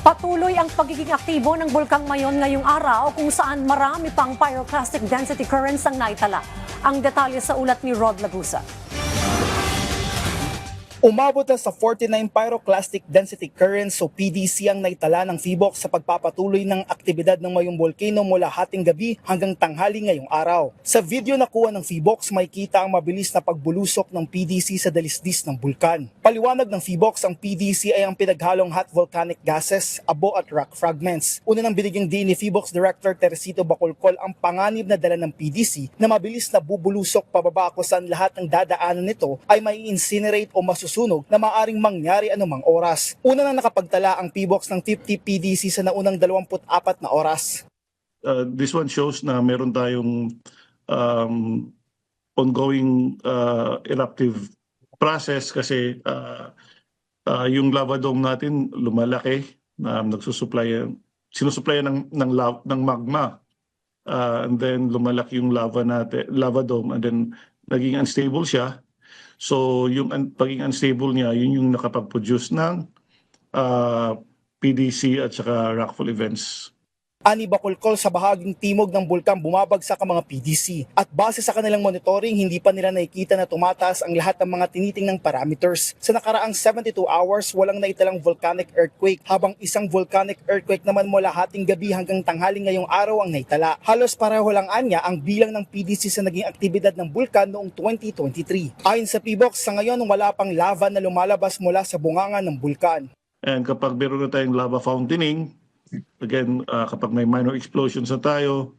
Patuloy ang pagiging aktibo ng Bulkang Mayon ngayong araw kung saan marami pang pyroclastic density currents ang naitala. Ang detalye sa ulat ni Rod Lagusa. Umabot na sa 49 pyroclastic density currents o PDC ang naitala ng PHIVOLCS sa pagpapatuloy ng aktibidad ng mayong volcano mula hating gabi hanggang tanghali ngayong araw. Sa video na kuha ng PHIVOLCS, makikita ang mabilis na pagbulusok ng PDC sa dalisdis ng bulkan. Paliwanag ng PHIVOLCS, ang PDC ay ang pinaghalong hot volcanic gases, abo at rock fragments. Una nang binigyang diin ni PHIVOLCS Director Teresito Bacolcol ang panganib na dala ng PDC na mabilis na bubulusok pababa kung saan lahat ng dadaanan nito ay may incinerate o masusunog na maaring mangyari anumang oras. Una na nakapagtala ang PHIVOLCS ng 50 PDC sa naunang 24 na oras. This one shows na meron tayong ongoing eruptive process kasi yung lava dome natin lumalaki na sinusupply ng magma, and then lumalaki yung lava dome, and then naging unstable siya. So yung pagiging unstable niya, yun yung nakapag-produce ng PDC at saka rockfall events. Ani Bacolcol, sa bahaging timog ng bulkan bumabagsak ang mga PDC at base sa kanilang monitoring hindi pa nila nakikita na tumataas ang lahat ng mga tinitingnang parameters. Sa nakaraang 72 hours walang naitalang volcanic earthquake, habang isang volcanic earthquake naman mula hating gabi hanggang tanghali ngayong araw ang naitala. Halos pareho lang anya ang bilang ng PDC sa naging aktibidad ng bulkan noong 2023. Ayon sa PHIVOLCS, sa ngayon wala pang lava na lumalabas mula sa bunganga ng bulkan. And kapag meron na tayong lava fountaining, again, kapag may minor explosions na tayo,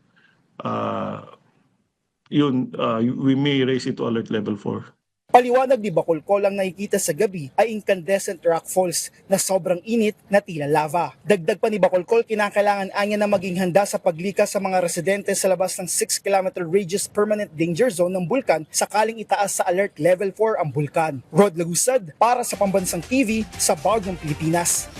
we may raise it to alert level 4. Paliwanag ni Bacolcol, ang nakikita sa gabi ay incandescent rock falls na sobrang init na tila lava. Dagdag pa ni Bacolcol, kinakailangan anya na maging handa sa paglikas sa mga residente sa labas ng 6-kilometer radius permanent danger zone ng bulkan sakaling itaas sa alert level 4 ang bulkan. Rod Lagusad para sa Pambansang TV sa Bagong Pilipinas.